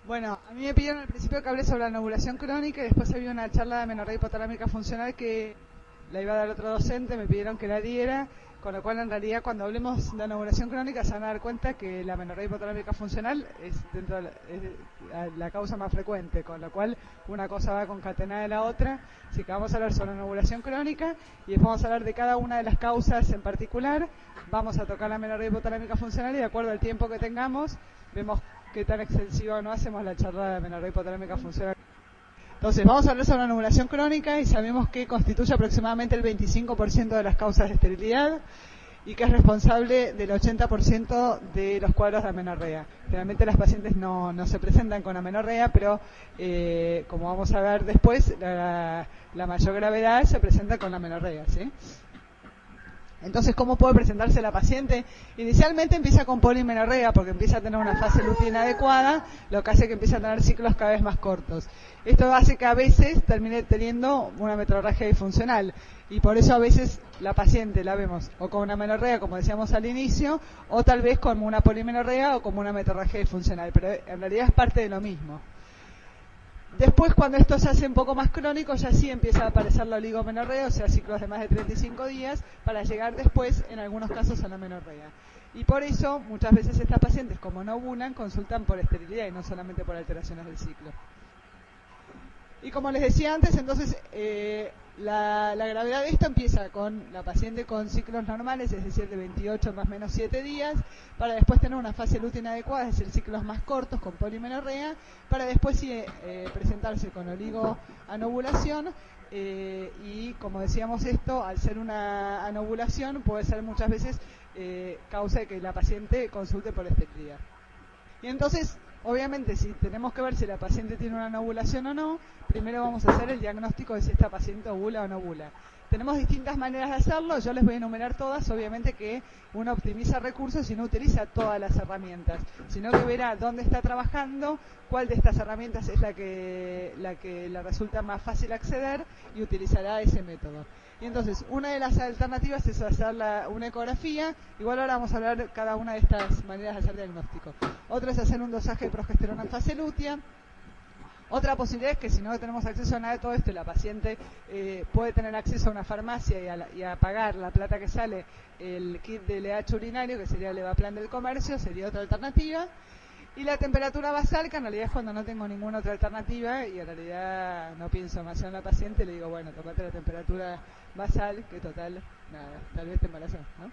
Bueno, a mí me pidieron al principio que hable sobre la anovulación crónica y después había una charla de amenorrea hipotalámica funcional que la iba a dar otro docente, me pidieron que la diera, con lo cual en realidad cuando hablemos de anovulación crónica se van a dar cuenta que la amenorrea hipotalámica funcional es la causa más frecuente, con lo cual una cosa va concatenada de la otra, así que vamos a hablar sobre la anovulación crónica y después vamos a hablar de cada una de las causas en particular, vamos a tocar la amenorrea hipotalámica funcional y de acuerdo al tiempo que tengamos vemos qué tan extensiva no hacemos la charla de amenorrea hipotalámica funcional. Entonces, vamos a hablar sobre la anovulación crónica y sabemos que constituye aproximadamente el 25% de las causas de esterilidad y que es responsable del 80% de los cuadros de amenorrea. Realmente las pacientes no se presentan con amenorrea, pero como vamos a ver después, la mayor gravedad se presenta con la amenorrea, ¿sí? Entonces, ¿cómo puede presentarse la paciente? Inicialmente empieza con polimenorrea porque empieza a tener una fase lútea inadecuada, lo que hace que empiece a tener ciclos cada vez más cortos. Esto hace que a veces termine teniendo una metrorragia disfuncional y por eso a veces la paciente la vemos o con una amenorrea, como decíamos al inicio, o tal vez como una polimenorrea o como una metrorragia disfuncional, pero en realidad es parte de lo mismo. Después, cuando esto se hace un poco más crónico, ya sí empieza a aparecer la oligomenorrea, o sea, ciclos de más de 35 días, para llegar después, en algunos casos, a la menorrea. Y por eso, muchas veces estas pacientes, como no ovulan, consultan por esterilidad y no solamente por alteraciones del ciclo. Y como les decía antes, entonces, la gravedad de esto empieza con la paciente con ciclos normales, es decir, de 28 más o menos 7 días, para después tener una fase lútea inadecuada, es decir, ciclos más cortos con polimenorrea, para después presentarse con oligoanovulación, y como decíamos esto, al ser una anovulación, puede ser muchas veces causa de que la paciente consulte por esterilidad. Y entonces, obviamente, si tenemos que ver si la paciente tiene una anovulación o no, primero vamos a hacer el diagnóstico de si esta paciente ovula o no ovula. Tenemos distintas maneras de hacerlo, yo les voy a enumerar todas, obviamente que uno optimiza recursos y no utiliza todas las herramientas, sino que verá dónde está trabajando, cuál de estas herramientas es la que le resulta más fácil acceder y utilizará ese método. Y entonces, una de las alternativas es hacer una ecografía, igual ahora vamos a hablar de cada una de estas maneras de hacer diagnóstico. Otra es hacer un dosaje de progesterona en fase lútea. Otra posibilidad es que si no tenemos acceso a nada de todo esto, la paciente puede tener acceso a una farmacia y a pagar la plata que sale el kit de LH urinario, que sería el Levaplan del comercio, sería otra alternativa. Y la temperatura basal, que en realidad es cuando no tengo ninguna otra alternativa y en realidad no pienso más en la paciente, le digo, bueno, tomate la temperatura basal, que total, nada, tal vez te embarazás, ¿no?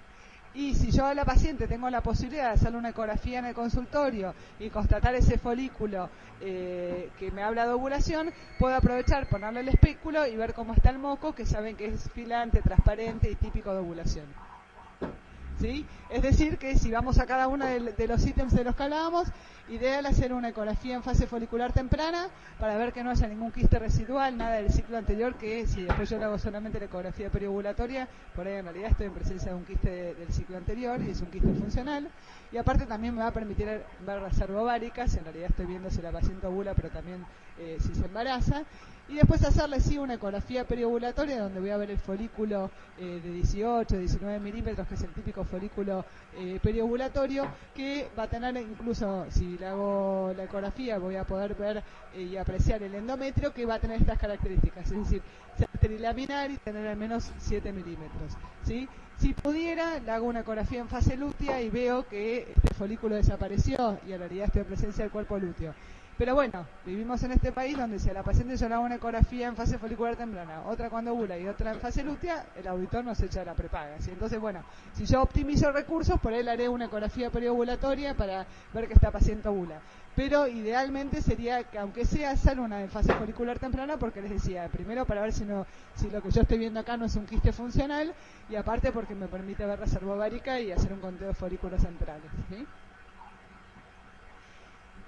Y si yo a la paciente tengo la posibilidad de hacerle una ecografía en el consultorio y constatar ese folículo que me habla de ovulación, puedo aprovechar, ponerle el espéculo y ver cómo está el moco, que saben que es filante, transparente y típico de ovulación. ¿Sí? Es decir, que si vamos a cada uno de los ítems de los que hablábamos, ideal hacer una ecografía en fase folicular temprana para ver que no haya ningún quiste residual, nada del ciclo anterior, que si después yo le hago solamente la ecografía periovulatoria, por ahí en realidad estoy en presencia de un quiste del ciclo anterior y es un quiste funcional. Y aparte también me va a permitir ver reserva ovárica, si en realidad estoy viendo si la paciente ovula, pero también si se embaraza. Y después hacerle sí una ecografía periovulatoria donde voy a ver el folículo de 18, 19 milímetros, que es el típico folículo periovulatorio, que va a tener incluso, si le hago la ecografía, voy a poder ver y apreciar el endometrio, que va a tener estas características, es decir, ser trilaminar y tener al menos 7 milímetros, ¿sí? Si pudiera, le hago una ecografía en fase lútea y veo que este folículo desapareció y en realidad estoy en presencia del cuerpo lúteo. Pero bueno, vivimos en este país donde si a la paciente yo le hago una ecografía en fase folicular temprana, otra cuando ovula y otra en fase lútea, el auditor nos echa la prepaga, ¿sí? Entonces, bueno, si yo optimizo recursos, por él haré una ecografía periovulatoria para ver que esta paciente ovula. Pero idealmente sería que, aunque sea, hacer una en fase folicular temprana, porque les decía, primero para ver si lo que yo estoy viendo acá no es un quiste funcional, y aparte porque me permite ver reserva ovárica y hacer un conteo de folículos centrales, ¿sí?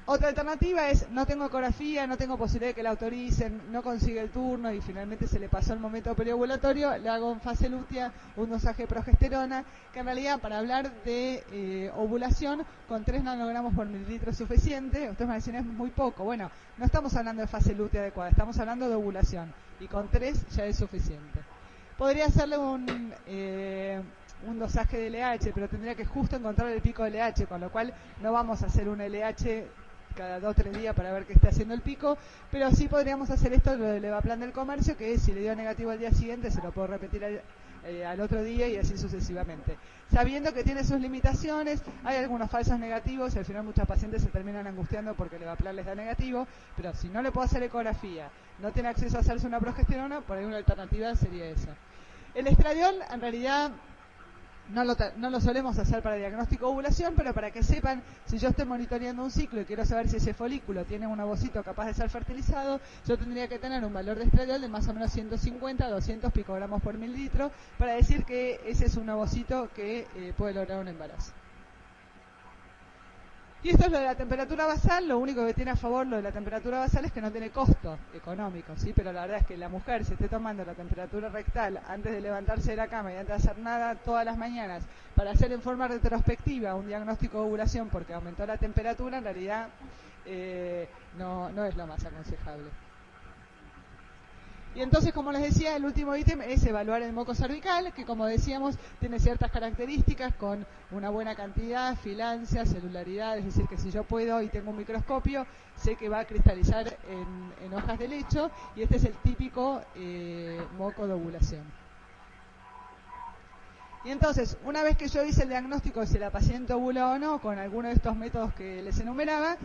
Otra alternativa es, no tengo ecografía, no tengo posibilidad de que la autoricen, no consigue el turno y finalmente se le pasó el momento periovulatorio, le hago en fase lútea un dosaje de progesterona, que en realidad para hablar de ovulación, con 3 nanogramos por mililitro es suficiente. Ustedes me dicen, es muy poco. Bueno, no estamos hablando de fase lútea adecuada, estamos hablando de ovulación y con 3 ya es suficiente. Podría hacerle un dosaje de LH, pero tendría que justo encontrar el pico de LH, con lo cual no vamos a hacer un LH cada 2 o 3 días para ver que esté haciendo el pico, pero sí podríamos hacer esto, lo del EVAPLAN del comercio, que es, si le dio negativo al día siguiente, se lo puedo repetir al otro día y así sucesivamente. Sabiendo que tiene sus limitaciones, hay algunos falsos negativos y al final muchas pacientes se terminan angustiando porque el EVAPLAN les da negativo, pero si no le puedo hacer ecografía, no tiene acceso a hacerse una progesterona, por ahí una alternativa sería esa. El estradiol, en realidad, no lo solemos hacer para diagnóstico de ovulación, pero para que sepan, si yo estoy monitoreando un ciclo y quiero saber si ese folículo tiene un ovocito capaz de ser fertilizado, yo tendría que tener un valor de estradiol de más o menos 150 a 200 picogramos por mililitro para decir que ese es un ovocito que puede lograr un embarazo. Y esto es lo de la temperatura basal. Lo único que tiene a favor lo de la temperatura basal es que no tiene costo económico, ¿sí? Pero la verdad es que la mujer se esté tomando la temperatura rectal antes de levantarse de la cama y antes de hacer nada todas las mañanas para hacer en forma retrospectiva un diagnóstico de ovulación porque aumentó la temperatura, en realidad no es lo más aconsejable. Y entonces, como les decía, el último ítem es evaluar el moco cervical, que como decíamos, tiene ciertas características con una buena cantidad, filancia, celularidad, es decir, que si yo puedo y tengo un microscopio, sé que va a cristalizar en hojas de lecho, y este es el típico moco de ovulación. Y entonces, una vez que yo hice el diagnóstico de si la paciente ovula o no, con alguno de estos métodos que les enumeraba,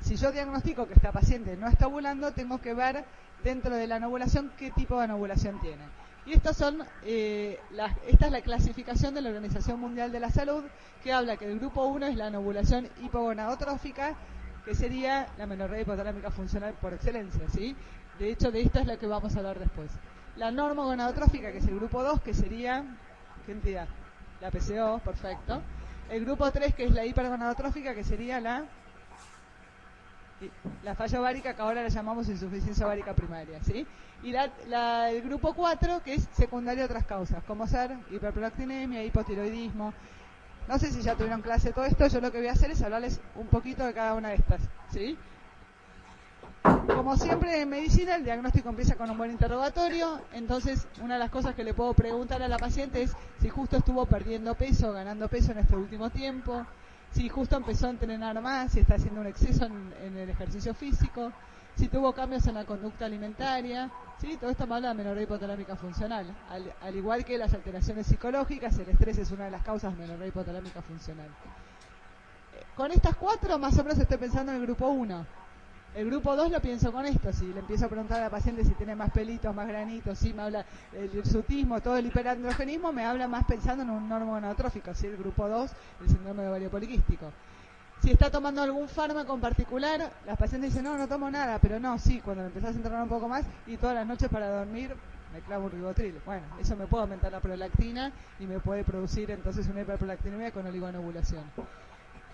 si yo diagnostico que esta paciente no está ovulando, tengo que ver dentro de la anovulación qué tipo de anovulación tiene. Y esta es la clasificación de la Organización Mundial de la Salud, que habla que el grupo 1 es la anovulación hipogonadotrófica, que sería la menorrea hipotalámica funcional por excelencia, ¿sí? De hecho, de esta es la que vamos a hablar después. La normogonadotrófica, que es el grupo 2, que sería, ¿qué entidad? La PCO, perfecto. El grupo 3, que es la hipergonadotrófica, que sería la falla ovárica, que ahora la llamamos insuficiencia ovárica primaria, ¿sí? Y el grupo 4, que es secundario a otras causas, como ser hiperprolactinemia, hipotiroidismo. No sé si ya tuvieron clase de todo esto, yo lo que voy a hacer es hablarles un poquito de cada una de estas, ¿sí? Como siempre en medicina, el diagnóstico empieza con un buen interrogatorio. Entonces, una de las cosas que le puedo preguntar a la paciente es si justo estuvo perdiendo peso o ganando peso en este último tiempo, si justo empezó a entrenar más, si está haciendo un exceso en el ejercicio físico, si tuvo cambios en la conducta alimentaria, ¿sí? Todo esto me habla de menorrea hipotalámica funcional. Al igual que las alteraciones psicológicas, el estrés es una de las causas de menorrea hipotalámica funcional. Con estas 4, más o menos estoy pensando en el grupo 1. El grupo 2 lo pienso con esto, si le empiezo a preguntar a la paciente si tiene más pelitos, más granitos, si me habla del hirsutismo, todo el hiperandrogenismo, me habla más pensando en un normogonadotrófico, si el grupo 2, el síndrome de ovario poliquístico. Si está tomando algún fármaco en particular, las pacientes dicen, no tomo nada, pero no, sí, cuando me empezás a entrenar un poco más y todas las noches para dormir me clavo un ribotril. Bueno, eso me puede aumentar la prolactina y me puede producir entonces una hiperprolactinemia con oligoanovulación.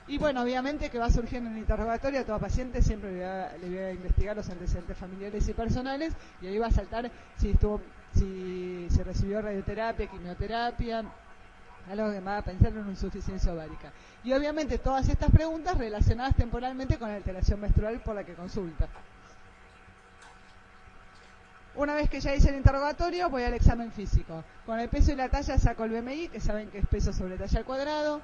Y bueno, obviamente que va surgiendo en el interrogatorio a toda paciente, siempre le voy a investigar los antecedentes familiares y personales, y ahí va a saltar si se recibió radioterapia, quimioterapia, algo que me va a pensar en una insuficiencia ovárica. Y obviamente todas estas preguntas relacionadas temporalmente con la alteración menstrual por la que consulta. Una vez que ya hice el interrogatorio, voy al examen físico. Con el peso y la talla saco el BMI, que saben que es peso sobre talla al cuadrado.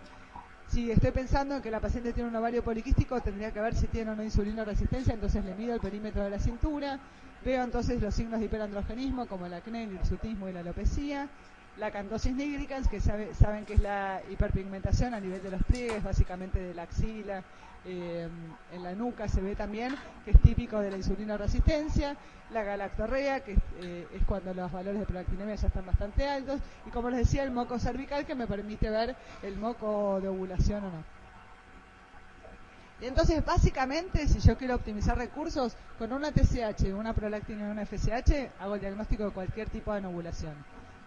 Si estoy pensando en que la paciente tiene un ovario poliquístico, tendría que ver si tiene o no insulino resistencia, entonces le mido el perímetro de la cintura, veo entonces los signos de hiperandrogenismo como el acné, el hirsutismo y la alopecia, la acantosis nigricans, que saben que es la hiperpigmentación a nivel de los pliegues, básicamente de la axila, en la nuca se ve también, que es típico de la insulinoresistencia, la galactorrea, que es cuando los valores de prolactinemia ya están bastante altos, y como les decía, el moco cervical, que me permite ver el moco de ovulación o no. Y entonces, básicamente, si yo quiero optimizar recursos, con una TSH, una prolactina y una FSH, hago el diagnóstico de cualquier tipo de anovulación.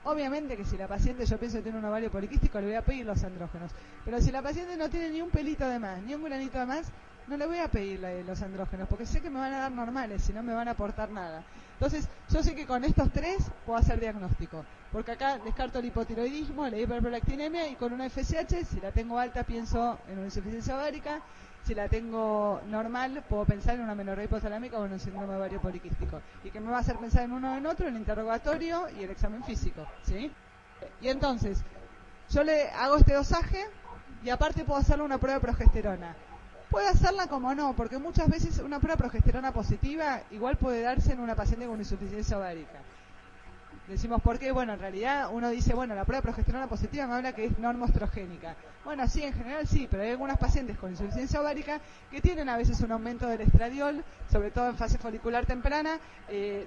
Obviamente que si la paciente, yo pienso que tiene un ovario poliquístico, le voy a pedir los andrógenos. Pero si la paciente no tiene ni un pelito de más, ni un granito de más, no le voy a pedir los andrógenos, porque sé que me van a dar normales, si no me van a aportar nada. Entonces, yo sé que con estos 3 puedo hacer diagnóstico, porque acá descarto el hipotiroidismo, la hiperprolactinemia, y con una FSH, si la tengo alta, pienso en una insuficiencia ovárica. Si la tengo normal, puedo pensar en una menorrea hipotalámica o en un síndrome de ovario poliquístico. ¿Y qué me va a hacer pensar en uno o en otro? El interrogatorio y el examen físico, ¿sí? Y entonces, yo le hago este dosaje y aparte puedo hacerle una prueba de progesterona. Puede hacerla como no, porque muchas veces una prueba de progesterona positiva igual puede darse en una paciente con insuficiencia ovárica. Decimos, ¿por qué? Bueno, en realidad uno dice, bueno, la prueba de progesterona positiva me habla que es normoestrogénica. Bueno, sí, en general sí, pero hay algunas pacientes con insuficiencia ovárica que tienen a veces un aumento del estradiol, sobre todo en fase folicular temprana,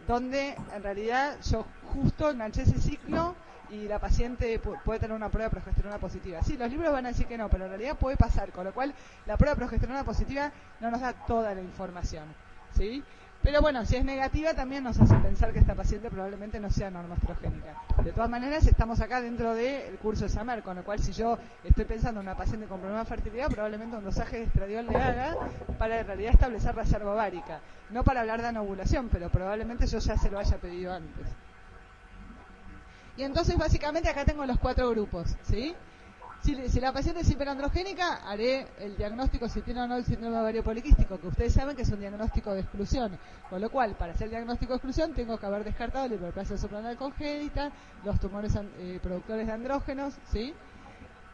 donde en realidad yo justo enganché ese ciclo y la paciente puede tener una prueba de progesterona positiva. Sí, los libros van a decir que no, pero en realidad puede pasar, con lo cual la prueba de progesterona positiva no nos da toda la información, ¿sí? Pero bueno, si es negativa también nos hace pensar que esta paciente probablemente no sea normoestrogénica. De todas maneras, estamos acá dentro del curso de SAMER, con lo cual si yo estoy pensando en una paciente con problema de fertilidad, probablemente un dosaje de estradiol le haga para en realidad establecer reserva ovárica. No para hablar de anovulación, pero probablemente yo ya se lo haya pedido antes. Y entonces básicamente acá tengo los 4 grupos, ¿sí? Si la paciente es hiperandrogénica, haré el diagnóstico si tiene o no el síndrome ovario poliquístico, que ustedes saben que es un diagnóstico de exclusión. Con lo cual, para hacer el diagnóstico de exclusión, tengo que haber descartado la hiperplasia suprarrenal congénita, los tumores productores de andrógenos, ¿sí?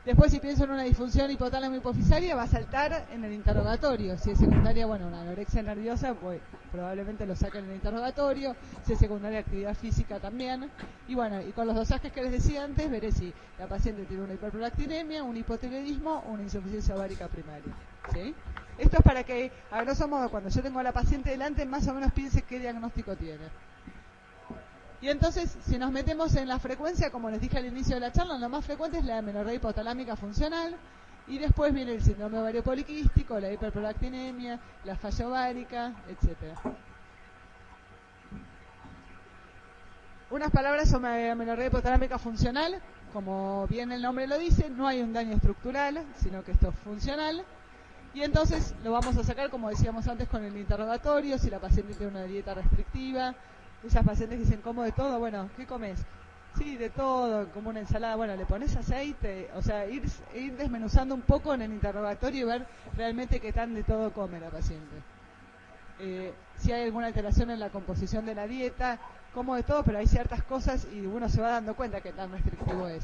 Después, si pienso en una disfunción hipotálamo hipofisaria, va a saltar en el interrogatorio. Si es secundaria, bueno, una anorexia nerviosa, pues probablemente lo saquen en el interrogatorio. Si es secundaria, actividad física también. Y bueno, y con los dosajes que les decía antes, veré si la paciente tiene una hiperprolactinemia, un hipotiroidismo o una insuficiencia ovárica primaria, ¿sí? Esto es para que, a grosso modo, cuando yo tengo a la paciente delante, más o menos piense qué diagnóstico tiene. Y entonces, si nos metemos en la frecuencia, como les dije al inicio de la charla, lo más frecuente es la amenorrea hipotalámica funcional, y después viene el síndrome ovario poliquístico, la hiperprolactinemia, la falla ovárica, etc. Unas palabras sobre amenorrea hipotalámica funcional. Como bien el nombre lo dice, no hay un daño estructural, sino que esto es funcional. Y entonces lo vamos a sacar, como decíamos antes, con el interrogatorio, si la paciente tiene una dieta restrictiva. Esas pacientes que dicen, ¿como de todo? Bueno, ¿qué comes? Sí, de todo, como una ensalada. Bueno, le pones aceite, o sea, ir desmenuzando un poco en el interrogatorio y ver realmente qué tan de todo come la paciente. Si hay alguna alteración en la composición de la dieta, como de todo, pero hay ciertas cosas y uno se va dando cuenta que tan restrictivo es.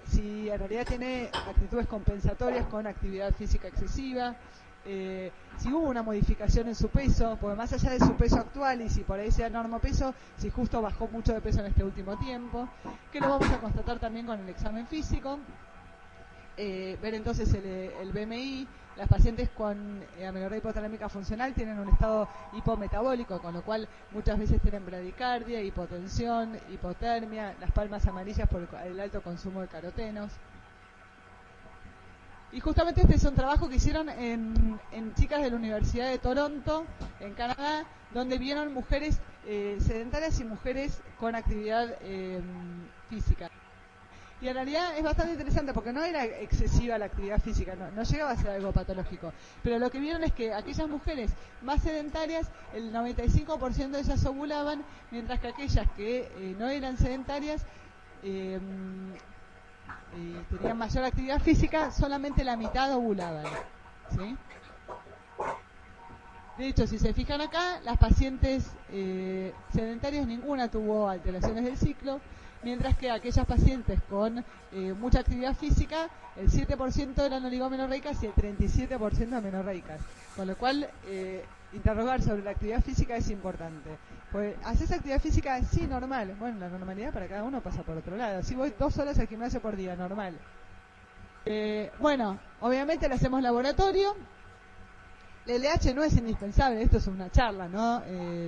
Si en realidad tiene actitudes compensatorias con actividad física excesiva, si hubo una modificación en su peso, porque más allá de su peso actual y si por ahí sea normopeso, si justo bajó mucho de peso en este último tiempo, que lo vamos a constatar también con el examen físico. Ver entonces el BMI. Las pacientes con amenorrea hipotalámica funcional tienen un estado hipometabólico, con lo cual muchas veces tienen bradicardia, hipotensión, hipotermia, las palmas amarillas por el alto consumo de carotenos. Y justamente este es un trabajo que hicieron en chicas de la Universidad de Toronto, en Canadá, donde vieron mujeres sedentarias y mujeres con actividad física. Y en realidad es bastante interesante porque no era excesiva la actividad física, no llegaba a ser algo patológico. Pero lo que vieron es que aquellas mujeres más sedentarias, el 95% de ellas ovulaban, mientras que aquellas que no eran sedentarias tenían mayor actividad física, solamente la mitad ovulaban, ¿sí? De hecho, si se fijan acá, las pacientes sedentarias ninguna tuvo alteraciones del ciclo, mientras que aquellas pacientes con mucha actividad física, el 7% eran oligomenorreicas y el 37% amenorreicas. Con lo cual, interrogar sobre la actividad física es importante. Pues, ¿haces actividad física? Sí, normal. Bueno, la normalidad para cada uno pasa por otro lado. Si voy 2 horas al gimnasio por día, normal. Bueno, obviamente le hacemos laboratorio. El LH no es indispensable, esto es una charla, ¿no?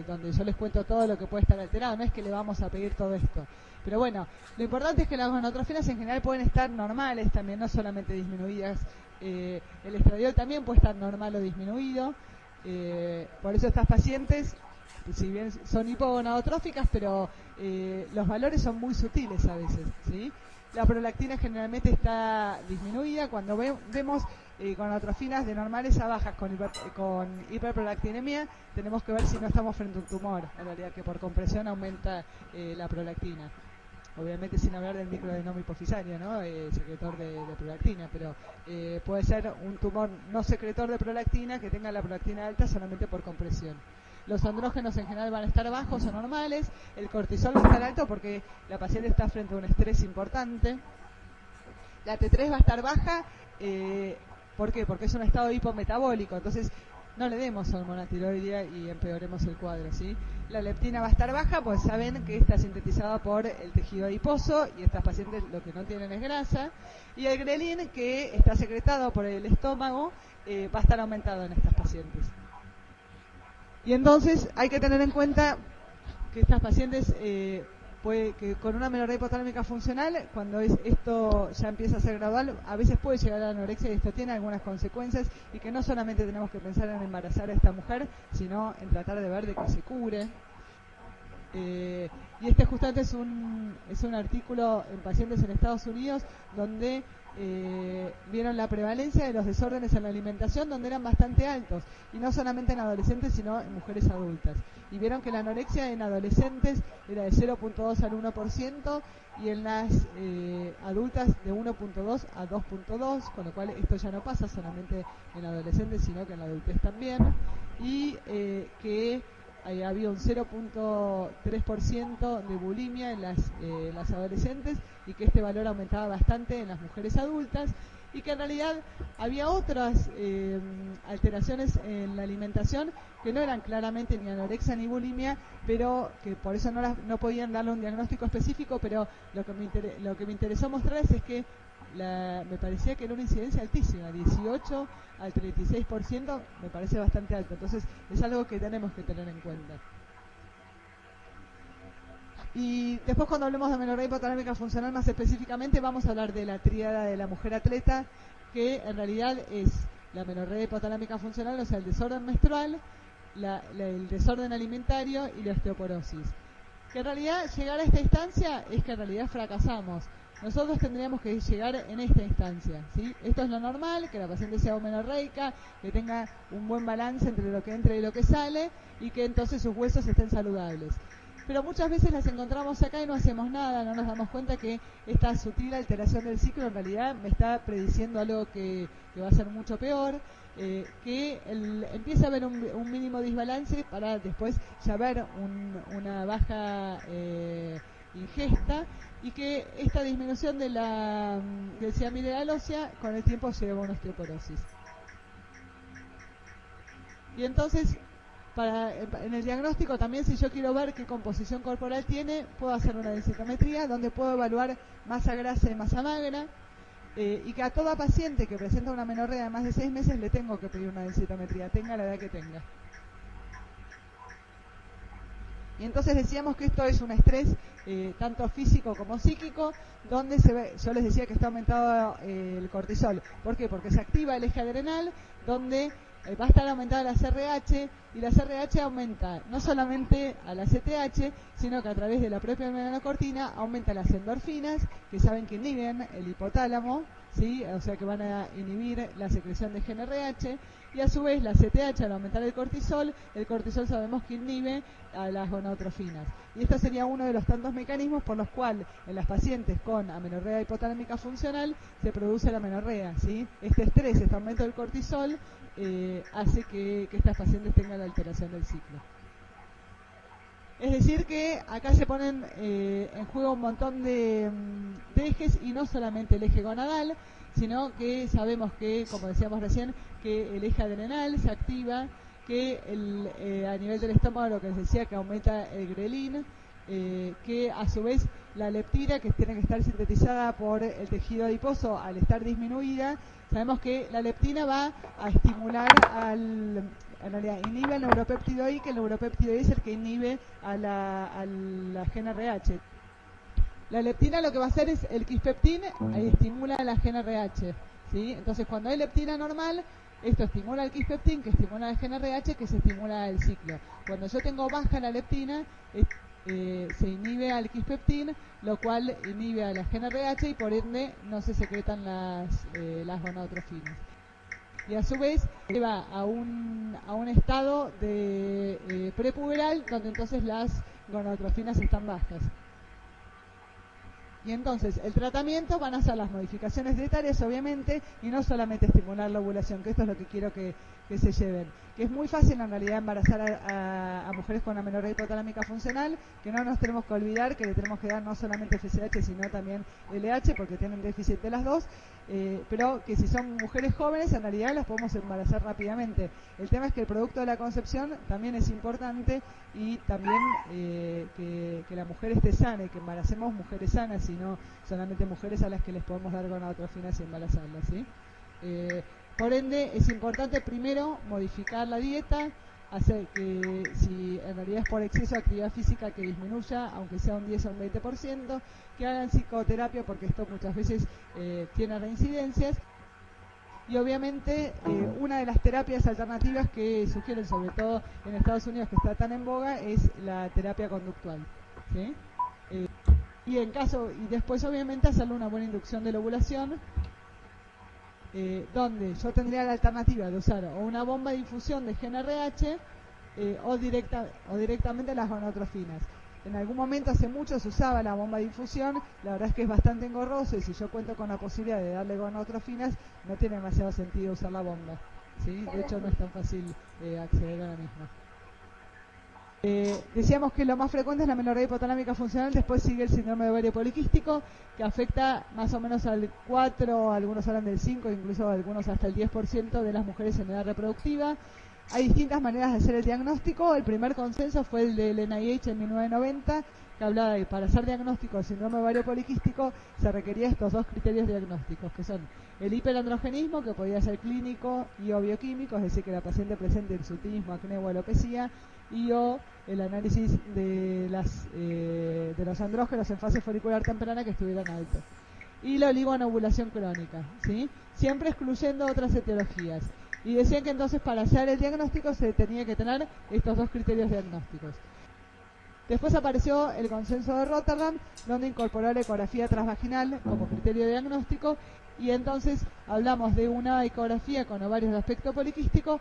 Donde yo les cuento todo lo que puede estar alterado, no es que le vamos a pedir todo esto. Pero bueno, lo importante es que las gonadotrofinas en general pueden estar normales también, no solamente disminuidas. El estradiol también puede estar normal o disminuido. Por eso estas pacientes, si bien son hipogonadotróficas, pero los valores son muy sutiles a veces, ¿sí? La prolactina generalmente está disminuida. Cuando vemos gonadotrofinas de normales a bajas con hiperprolactinemia, tenemos que ver si no estamos frente a un tumor, en realidad, que por compresión aumenta la prolactina. Obviamente sin hablar del microadenoma hipofisario, ¿no? Secretor de prolactina, pero puede ser un tumor no secretor de prolactina que tenga la prolactina alta solamente por compresión. Los andrógenos en general van a estar bajos o normales, el cortisol va a estar alto porque la paciente está frente a un estrés importante. La T3 va a estar baja ¿Por qué? Porque es un estado hipometabólico, entonces no le demos hormona tiroidea y empeoremos el cuadro, ¿sí? La leptina va a estar baja, pues saben que está sintetizada por el tejido adiposo y estas pacientes lo que no tienen es grasa. Y el grelin, que está secretado por el estómago, va a estar aumentado en estas pacientes. Y entonces hay que tener en cuenta que estas pacientes que con una amenorrea hipotalámica funcional, cuando esto ya empieza a ser gradual, a veces puede llegar a la anorexia y esto tiene algunas consecuencias, y que no solamente tenemos que pensar en embarazar a esta mujer, sino en tratar de ver de que se cure. Y este justamente es un artículo en pacientes en Estados Unidos donde vieron la prevalencia de los desórdenes en la alimentación, donde eran bastante altos, y no solamente en adolescentes sino en mujeres adultas, y vieron que la anorexia en adolescentes era de 0.2 al 1% y en las adultas de 1.2 a 2.2, con lo cual esto ya no pasa solamente en adolescentes sino que en la adultez también, y que había un 0.3% de bulimia en las adolescentes, y que este valor aumentaba bastante en las mujeres adultas, y que en realidad había otras alteraciones en la alimentación que no eran claramente ni anorexia ni bulimia, pero que por eso no podían darle un diagnóstico específico, pero lo que me interesó mostrarles es que me parecía que era una incidencia altísima, 18 al 36%, me parece bastante alto, entonces es algo que tenemos que tener en cuenta. Y después, cuando hablemos de amenorrea hipotalámica funcional más específicamente, vamos a hablar de la tríada de la mujer atleta, que en realidad es la amenorrea hipotalámica funcional, o sea, el desorden menstrual, el desorden alimentario y la osteoporosis. Que en realidad llegar a esta instancia es que en realidad fracasamos. Nosotros tendríamos que llegar en esta instancia, ¿sí? Esto es lo normal, que la paciente sea amenorreica, que tenga un buen balance entre lo que entra y lo que sale, y que entonces sus huesos estén saludables. Pero muchas veces las encontramos acá y no hacemos nada, no nos damos cuenta que esta sutil alteración del ciclo en realidad me está prediciendo algo que va a ser mucho peor, que empieza a haber un mínimo desbalance para después ya ver una baja ingesta, y que esta disminución de del cianuro de la ósea con el tiempo lleva a una osteoporosis. Y entonces, en el diagnóstico también, si yo quiero ver qué composición corporal tiene, puedo hacer una densitometría donde puedo evaluar masa grasa y masa magra, y que a toda paciente que presenta una amenorrea de más de 6 meses le tengo que pedir una densitometría, tenga la edad que tenga. Y entonces decíamos que esto es un estrés tanto físico como psíquico, donde yo les decía que está aumentado el cortisol. ¿Por qué? Porque se activa el eje adrenal, donde va a estar aumentada la CRH, y la CRH aumenta no solamente a la CTH, sino que a través de la propia melanocortina aumenta las endorfinas, que saben que inhiben el hipotálamo, ¿sí? O sea que van a inhibir la secreción de GnRH, y a su vez la CTH, al aumentar el cortisol sabemos que inhibe a las gonadotrofinas. Y esto sería uno de los tantos mecanismos por los cuales en las pacientes con amenorrea hipotalámica funcional se produce la amenorrea, ¿sí? Este estrés, este aumento del cortisol, hace que estas pacientes tengan la alteración del ciclo. Es decir que acá se ponen en juego un montón de ejes, y no solamente el eje gonadal, sino que sabemos que, como decíamos recién, que el eje adrenal se activa, que a nivel del estómago, lo que les decía, que aumenta el grelin, que a su vez la leptina, que tiene que estar sintetizada por el tejido adiposo, al estar disminuida, sabemos que la leptina va a estimular en realidad inhibe al neuropéptido I, que el neuropéptido I es el que inhibe a la GnRH. La leptina lo que va a hacer es el quispeptín, ahí estimula la GnRH, ¿sí? Entonces, cuando hay leptina normal, esto estimula el quispeptín, que estimula el GnRH, que se estimula el ciclo. Cuando yo tengo baja la leptina, se inhibe al quispeptín, lo cual inhibe a la GnRH, y por ende no se secretan las gonadotrofinas. Y a su vez lleva a un estado de prepuberal, donde entonces las gonadotrofinas están bajas. Y entonces el tratamiento van a ser las modificaciones dietarias, obviamente, y no solamente estimular la ovulación, que esto es lo que quiero que se lleven. Que es muy fácil en realidad embarazar a mujeres con amenorrea hipotalámica funcional, que no nos tenemos que olvidar que le tenemos que dar no solamente FSH, sino también LH, porque tienen déficit de las dos, pero que si son mujeres jóvenes, en realidad las podemos embarazar rápidamente. El tema es que el producto de la concepción también es importante, y también que la mujer esté sana, y que embaracemos mujeres sanas, y no solamente mujeres a las que les podemos dar gonadotrofinas y embarazarlas, ¿sí? Por ende, es importante primero modificar la dieta, hacer que, si en realidad es por exceso de actividad física, que disminuya, aunque sea un 10 o un 20%, que hagan psicoterapia, porque esto muchas veces tiene reincidencias. Y obviamente una de las terapias alternativas que sugieren, sobre todo en Estados Unidos, que está tan en boga, es la terapia conductual, ¿sí? Y después obviamente hacerle una buena inducción de la ovulación, donde yo tendría la alternativa de usar o una bomba de infusión de GnRH o directamente las gonadotrofinas. En algún momento, hace mucho, se usaba la bomba de infusión. La verdad es que es bastante engorroso, y si yo cuento con la posibilidad de darle gonadotrofinas, no tiene demasiado sentido usar la bomba, ¿sí? De hecho, no es tan fácil acceder a la misma. Decíamos que lo más frecuente es la amenorrea hipotalámica funcional, después sigue el síndrome de ovario poliquístico, que afecta más o menos al 4, algunos hablan del 5, incluso algunos hasta el 10% de las mujeres en edad reproductiva. Hay distintas maneras de hacer el diagnóstico. El primer consenso fue el del NIH en 1990, que hablaba de que para hacer diagnóstico del síndrome de ovario poliquístico se requería estos dos criterios diagnósticos, que son el hiperandrogenismo, que podía ser clínico y o bioquímico, es decir, que la paciente presente hirsutismo, acné o alopecia, y o el análisis de los andrógenos en fase folicular temprana que estuvieran altos. Y la oligonovulación crónica, ¿sí? Siempre excluyendo otras etiologías. Y decían que entonces para hacer el diagnóstico se tenía que tener estos dos criterios diagnósticos. Después apareció el consenso de Rotterdam, donde incorporó la ecografía transvaginal como criterio diagnóstico, y entonces hablamos de una ecografía con ovarios de aspecto poliquístico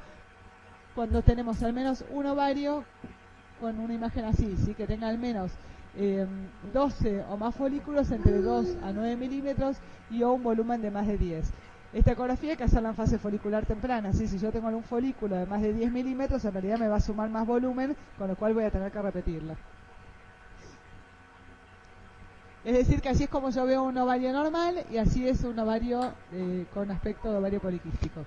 cuando tenemos al menos un ovario con una imagen así, ¿sí? Que tenga al menos 12 o más folículos entre 2 a 9 milímetros y o un volumen de más de 10. Esta ecografía hay que hacerla en fase folicular temprana, ¿sí? Si yo tengo un folículo de más de 10 milímetros, en realidad me va a sumar más volumen, con lo cual voy a tener que repetirla. Es decir, que así es como yo veo un ovario normal, y así es un ovario con aspecto de ovario poliquístico.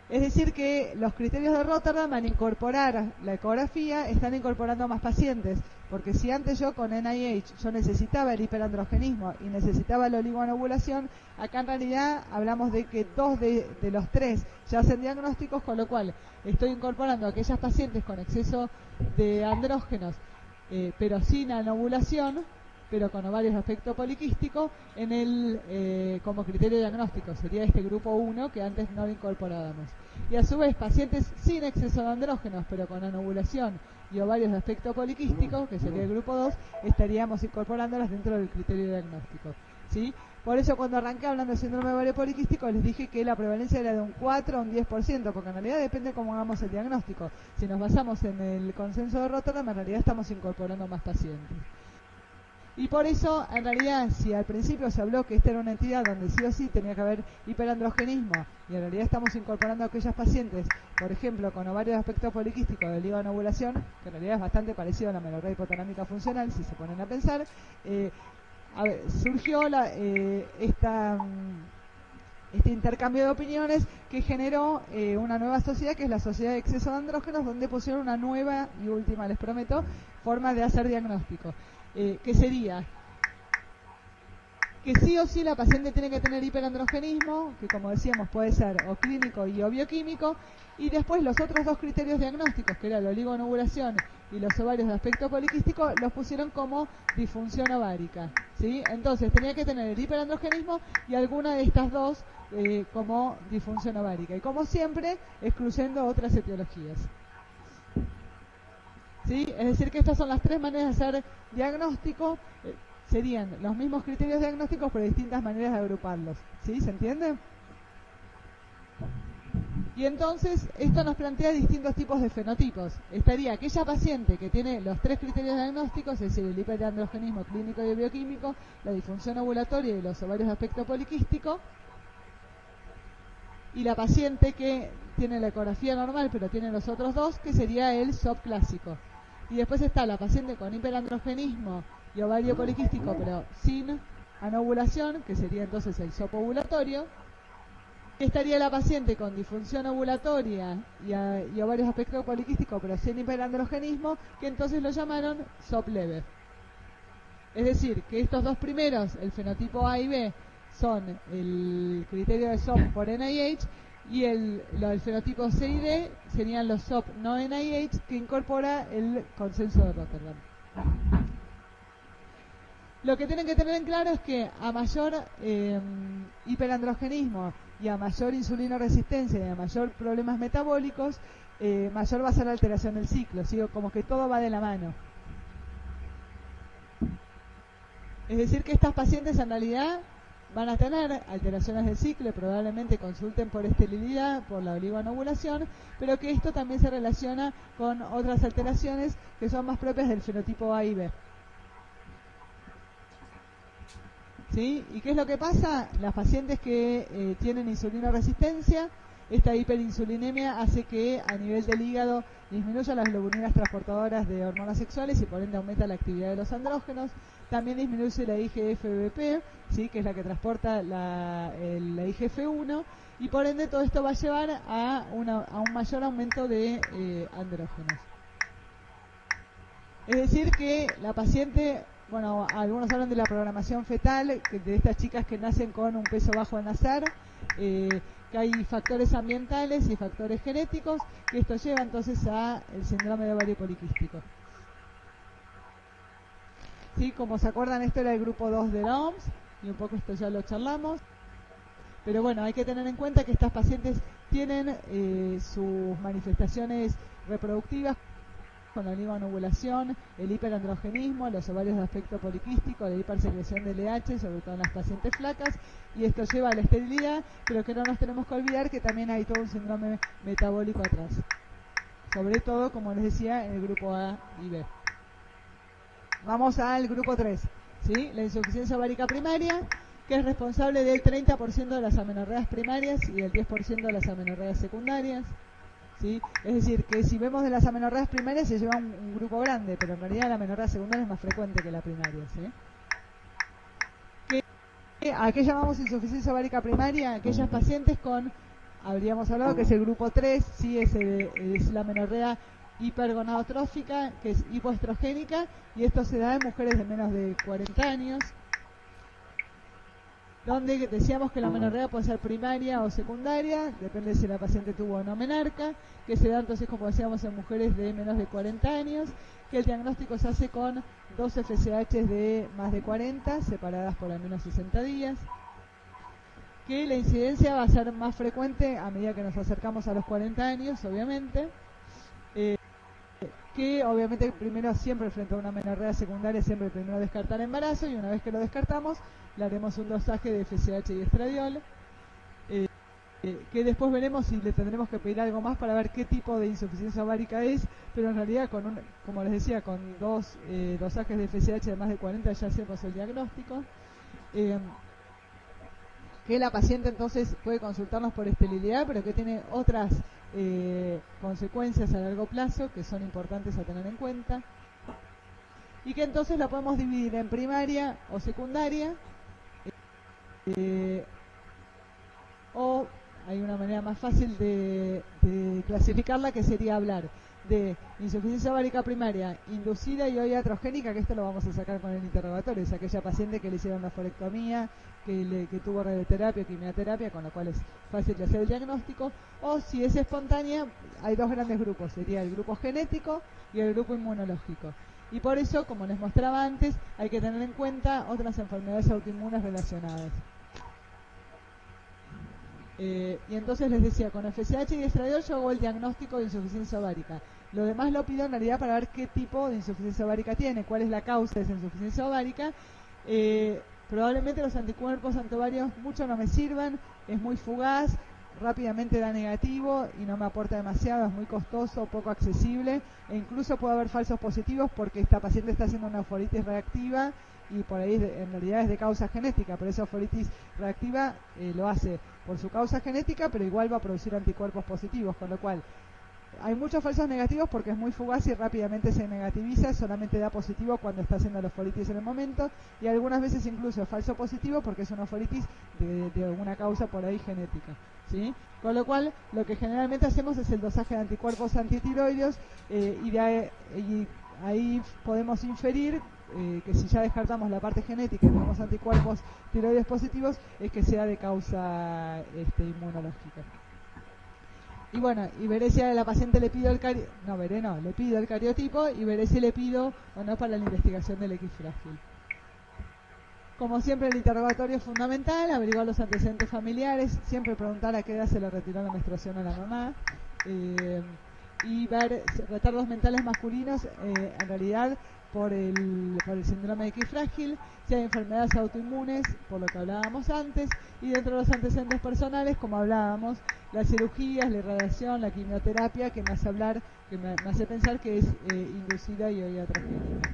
Es decir, que los criterios de Rotterdam, al incorporar la ecografía, están incorporando más pacientes, porque si antes yo con NIH yo necesitaba el hiperandrogenismo y necesitaba la oligonovulación, acá en realidad hablamos de que 2 de los 3 ya hacen diagnósticos, con lo cual estoy incorporando a aquellas pacientes con exceso de andrógenos, pero sin anovulación, pero con ovarios de aspecto poliquístico, como criterio diagnóstico. Sería este grupo 1 que antes no lo incorporábamos. Y a su vez, pacientes sin exceso de andrógenos, pero con anovulación y ovarios de aspecto poliquístico, que sería el grupo 2, estaríamos incorporándolas dentro del criterio diagnóstico, ¿sí? Por eso cuando arranqué hablando del síndrome de ovario poliquístico, les dije que la prevalencia era de un 4 a un 10%, porque en realidad depende cómo hagamos el diagnóstico. Si nos basamos en el consenso de Rotterdam, en realidad estamos incorporando más pacientes. Y por eso, en realidad, si al principio se habló que esta era una entidad donde sí o sí tenía que haber hiperandrogenismo, y en realidad estamos incorporando a aquellas pacientes, por ejemplo, con ovarios de aspecto poliquístico de oligonovulación, que en realidad es bastante parecido a la amenorrea hipotalámica funcional, si se ponen a pensar, surgió este intercambio de opiniones que generó una nueva sociedad, que es la Sociedad de Exceso de Andrógenos, donde pusieron una nueva y última, les prometo, forma de hacer diagnóstico. Que sería que sí o sí la paciente tiene que tener hiperandrogenismo, que como decíamos puede ser o clínico y o bioquímico, y después los otros dos criterios diagnósticos, que era la oligonovulación y los ovarios de aspecto poliquístico, los pusieron como disfunción ovárica, ¿sí? Entonces tenía que tener el hiperandrogenismo y alguna de estas dos como disfunción ovárica, y como siempre excluyendo otras etiologías. ¿Sí? Es decir, que estas son las 3 maneras de hacer diagnóstico. Serían los mismos criterios diagnósticos, pero distintas maneras de agruparlos. ¿Sí? ¿Se entiende? Y entonces esto nos plantea distintos tipos de fenotipos. Estaría aquella paciente que tiene los 3 criterios diagnósticos, es decir, el hiperandrogenismo clínico y bioquímico, la disfunción ovulatoria y los ovarios de aspecto poliquístico, y la paciente que tiene la ecografía normal pero tiene los otros dos, que sería el SOP clásico. Y después está la paciente con hiperandrogenismo y ovario poliquístico pero sin anovulación, que sería entonces el SOP ovulatorio. Estaría la paciente con disfunción ovulatoria y ovarios de aspecto poliquístico pero sin hiperandrogenismo, que entonces lo llamaron SOP leve. Es decir, que estos dos primeros, el fenotipo A y B, son el criterio de SOP por NIH, y el fenotipo C y D serían los SOP no NIH, que incorpora el consenso de Rotterdam. Lo que tienen que tener en claro es que a mayor hiperandrogenismo y a mayor insulinoresistencia y a mayor problemas metabólicos, mayor va a ser la alteración del ciclo, ¿sí? Como que todo va de la mano. Es decir, que estas pacientes en realidad van a tener alteraciones del ciclo y probablemente consulten por esterilidad, por la oligoanovulación, pero que esto también se relaciona con otras alteraciones que son más propias del fenotipo A y B. ¿Sí? ¿Y qué es lo que pasa? Las pacientes que tienen insulinoresistencia, esta hiperinsulinemia hace que a nivel del hígado disminuyan las globulinas transportadoras de hormonas sexuales y por ende aumenta la actividad de los andrógenos. También disminuye la IGF-BP, ¿sí? Que es la que transporta la IGF-1, y por ende todo esto va a llevar a un mayor aumento de andrógenos. Es decir que la paciente, bueno, algunos hablan de la programación fetal, de estas chicas que nacen con un peso bajo al nacer, que hay factores ambientales y factores genéticos, que esto lleva entonces a el síndrome de ovario poliquístico. Sí, como se acuerdan, esto era el grupo 2 de la OMS, y un poco esto ya lo charlamos. Pero bueno, hay que tener en cuenta que estas pacientes tienen sus manifestaciones reproductivas con la oligoanovulación, el hiperandrogenismo, los ovarios de aspecto poliquístico, la hipersecreción de LH, sobre todo en las pacientes flacas, y esto lleva a la esterilidad, pero que no nos tenemos que olvidar que también hay todo un síndrome metabólico atrás. Sobre todo, como les decía, en el grupo A y B. Vamos al grupo 3, ¿sí? La insuficiencia ovárica primaria, que es responsable del 30% de las amenorreas primarias y del 10% de las amenorreas secundarias. ¿Sí? Es decir, que si vemos de las amenorreas primarias se lleva un grupo grande, pero en realidad la amenorrea secundaria es más frecuente que la primaria. ¿Sí? ¿A qué llamamos insuficiencia ovárica primaria? Aquellas pacientes con, habríamos hablado que es el grupo 3, ¿sí? es la amenorrea hipergonadotrófica, que es hipoestrogénica, y esto se da en mujeres de menos de 40 años, donde decíamos que la amenorrea puede ser primaria o secundaria, depende si la paciente tuvo o no menarca, que se da entonces, como decíamos, en mujeres de menos de 40 años, que el diagnóstico se hace con 2 FSH de más de 40, separadas por al menos 60 días, que la incidencia va a ser más frecuente a medida que nos acercamos a los 40 años, obviamente, que obviamente primero siempre frente a una amenorrea secundaria siempre primero descartar embarazo, y una vez que lo descartamos le haremos un dosaje de FSH y estradiol, que después veremos si le tendremos que pedir algo más para ver qué tipo de insuficiencia ovárica es, pero en realidad como les decía, con 2 dosajes de FSH de más de 40 ya hacemos el diagnóstico. Que la paciente entonces puede consultarnos por esterilidad, pero que tiene otras consecuencias a largo plazo que son importantes a tener en cuenta, y que entonces la podemos dividir en primaria o secundaria, o hay una manera más fácil de clasificarla, que sería hablar de insuficiencia ovárica primaria inducida y o iatrogénica, que esto lo vamos a sacar con el interrogatorio, es aquella paciente que le hicieron la forectomía, que tuvo radioterapia, quimioterapia, con lo cual es fácil de hacer el diagnóstico. O si es espontánea, hay 2 grandes grupos, sería el grupo genético y el grupo inmunológico. Y por eso, como les mostraba antes, hay que tener en cuenta otras enfermedades autoinmunes relacionadas. Y entonces les decía, con FSH y estradiol yo hago el diagnóstico de insuficiencia ovárica. Lo demás lo pido en realidad para ver qué tipo de insuficiencia ovárica tiene, cuál es la causa de esa insuficiencia ovárica. Probablemente los anticuerpos antiovarios mucho no me sirvan, es muy fugaz, rápidamente da negativo y no me aporta demasiado, es muy costoso, poco accesible, e incluso puede haber falsos positivos porque esta paciente está haciendo una euforitis reactiva y por ahí en realidad es de causa genética, pero esa euforitis reactiva lo hace por su causa genética, pero igual va a producir anticuerpos positivos, con lo cual hay muchos falsos negativos porque es muy fugaz y rápidamente se negativiza, solamente da positivo cuando está haciendo la euforitis en el momento, y algunas veces incluso es falso positivo porque es una euforitis de alguna causa por ahí genética, ¿sí? Con lo cual, lo que generalmente hacemos es el dosaje de anticuerpos antitiroideos y ahí podemos inferir que si ya descartamos la parte genética y tenemos anticuerpos tiroides positivos, es que sea de causa inmunológica. Y bueno, y veré si a la paciente le pido le pido el cariotipo y veré si le pido o no para la investigación del X frágil. Como siempre, el interrogatorio es fundamental, averiguar los antecedentes familiares, siempre preguntar a qué edad se le retiró la menstruación a la mamá, y ver retardos mentales masculinos, en realidad por el síndrome de X frágil, si hay enfermedades autoinmunes, por lo que hablábamos antes, y dentro de los antecedentes personales, como hablábamos, las cirugías, la irradiación, la quimioterapia, que me hace pensar que es inducida y iatrogénica.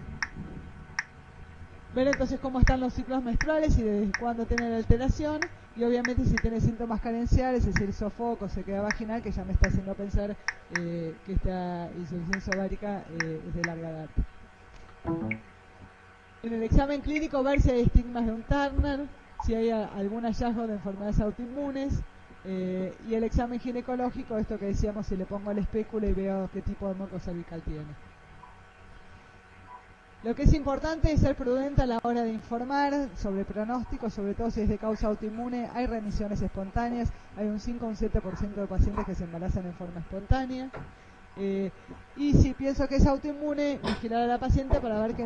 Ver entonces cómo están los ciclos menstruales y desde cuándo tienen alteración, y obviamente si tiene síntomas carenciales, es decir, sofoco, sequedad vaginal, que ya me está haciendo pensar que esta insuficiencia ovárica es de larga edad. En el examen clínico ver si hay estigmas de un Turner, si hay algún hallazgo de enfermedades autoinmunes, y el examen ginecológico, esto que decíamos, si le pongo el espéculo y veo qué tipo de moco cervical tiene. Lo que es importante es ser prudente a la hora de informar sobre pronóstico, sobre todo si es de causa autoinmune. Hay remisiones espontáneas, hay un 5 o un 7% de pacientes que se embarazan en forma espontánea. Y si pienso que es autoinmune, vigilar a la paciente para ver que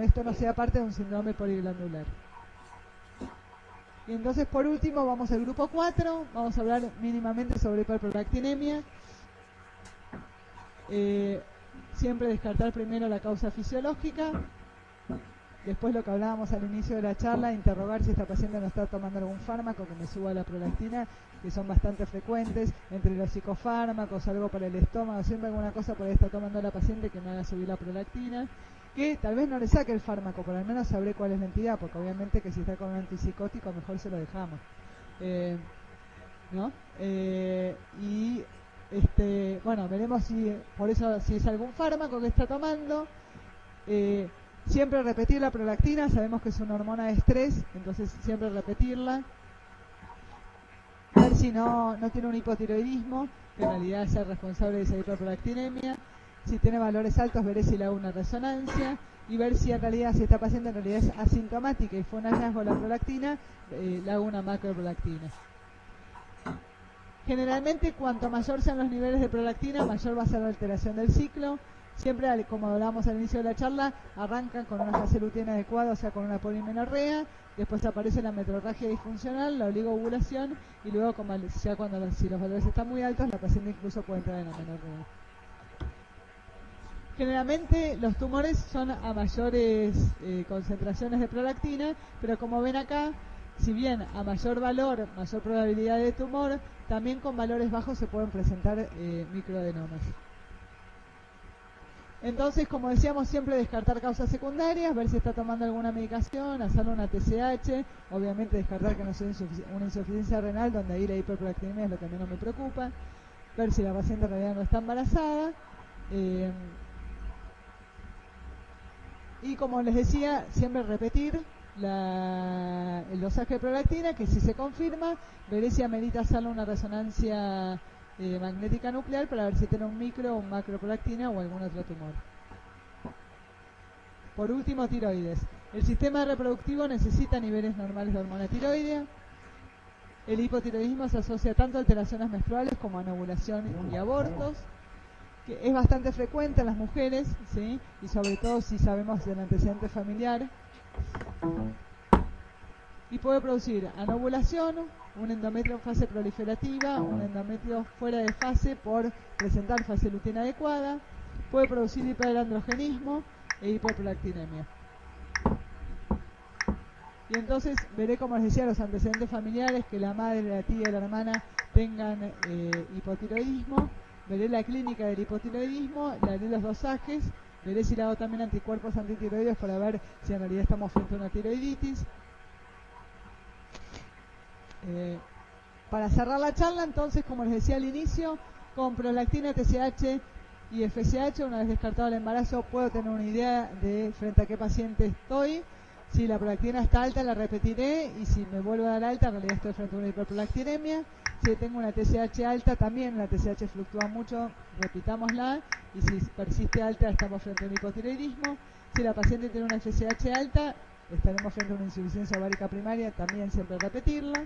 esto no sea parte de un síndrome poliglandular. Y entonces, por último, vamos al grupo 4, vamos a hablar mínimamente sobre hiperprolactinemia. Siempre descartar primero la causa fisiológica, después lo que hablábamos al inicio de la charla, interrogar si esta paciente no está tomando algún fármaco que me suba la prolactina, que son bastante frecuentes, entre los psicofármacos, algo para el estómago, siempre alguna cosa por ahí está tomando la paciente que me haga subir la prolactina, que tal vez no le saque el fármaco, pero al menos sabré cuál es la entidad, porque obviamente que si está con un antipsicótico mejor se lo dejamos. ¿No? Bueno, veremos si es algún fármaco que está tomando. Siempre repetir la prolactina, sabemos que es una hormona de estrés, entonces siempre repetirla. Ver si no tiene un hipotiroidismo, que en realidad es el responsable de esa hiperprolactinemia. Si tiene valores altos, veré si le hago una resonancia y ver si en realidad, si esta paciente en realidad es asintomática y fue un hallazgo de la prolactina, le hago una macroprolactina. Generalmente, cuanto mayor sean los niveles de prolactina, mayor va a ser la alteración del ciclo. Siempre, como hablábamos al inicio de la charla, arrancan con una fase luteal adecuada, o sea, con una polimenorrea, después aparece la metrorragia disfuncional, la oligoovulación, y luego, si los valores están muy altos, la paciente incluso puede entrar en amenorrea. Generalmente, los tumores son a mayores concentraciones de prolactina, pero como ven acá, si bien a mayor valor, mayor probabilidad de tumor, también con valores bajos se pueden presentar microadenomas. Entonces, como decíamos, siempre descartar causas secundarias, ver si está tomando alguna medicación, hacerle una TSH, obviamente descartar que no sea una insuficiencia renal, donde ahí la hiperprolactinemia es lo que menos me preocupa, ver si la paciente en realidad no está embarazada. Y como les decía, siempre repetir el dosaje de prolactina, que si se confirma, veré si amerita hacerle una resonancia magnética nuclear para ver si tiene un micro o un macroprolactina o algún otro tumor. Por último, tiroides. El sistema reproductivo necesita niveles normales de hormona tiroidea. El hipotiroidismo se asocia tanto a alteraciones menstruales como a anovulación y abortos, que es bastante frecuente en las mujeres, ¿sí? Y sobre todo si sabemos del antecedente familiar. Y puede producir anovulación, un endometrio en fase proliferativa, un endometrio fuera de fase por presentar fase luteal adecuada, puede producir hiperandrogenismo e hiperprolactinemia. Y entonces veré, como les decía, los antecedentes familiares, que la madre, la tía y la hermana tengan hipotiroidismo. Veré la clínica del hipotiroidismo, le haré los dosajes, veré si le hago también anticuerpos antitiroideos para ver si en realidad estamos frente a una tiroiditis. Para cerrar la charla, entonces, como les decía al inicio, con prolactina, TSH y FSH, una vez descartado el embarazo, puedo tener una idea de frente a qué paciente estoy. Si la prolactina está alta, la repetiré, y si me vuelvo a dar alta, en realidad estoy frente a una hiperprolactinemia. Si tengo una TSH alta, también la TSH fluctúa mucho, repitámosla, y si persiste alta, estamos frente a un hipotiroidismo. Si la paciente tiene una FSH alta, estaremos frente a una insuficiencia ovárica primaria, también siempre repetirla.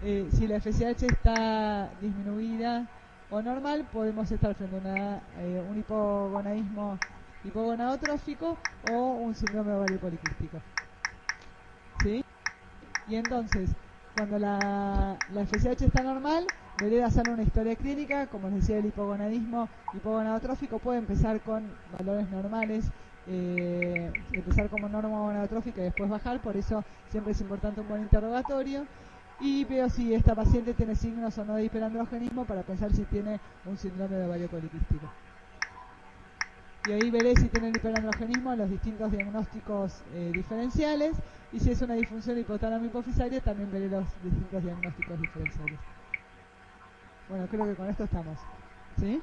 Si la FSH está disminuida o normal, podemos estar frente a un hipogonadismo hipogonadotrófico o un síndrome ovario poliquístico. ¿Sí? Y entonces, cuando la FSH está normal, veré hacer una historia clínica. Como les decía, el hipogonadismo hipogonadotrófico puede empezar con valores normales, empezar como norma gonadotrófica y después bajar, por eso siempre es importante un buen interrogatorio. Y veo si esta paciente tiene signos o no de hiperandrogenismo para pensar si tiene un síndrome de ovario poliquístico. Y ahí veré si tiene el hiperandrogenismo, los distintos diagnósticos diferenciales, y si es una disfunción hipotálamo hipofisaria, también veré los distintos diagnósticos diferenciales. Bueno, creo que con esto estamos. ¿Sí?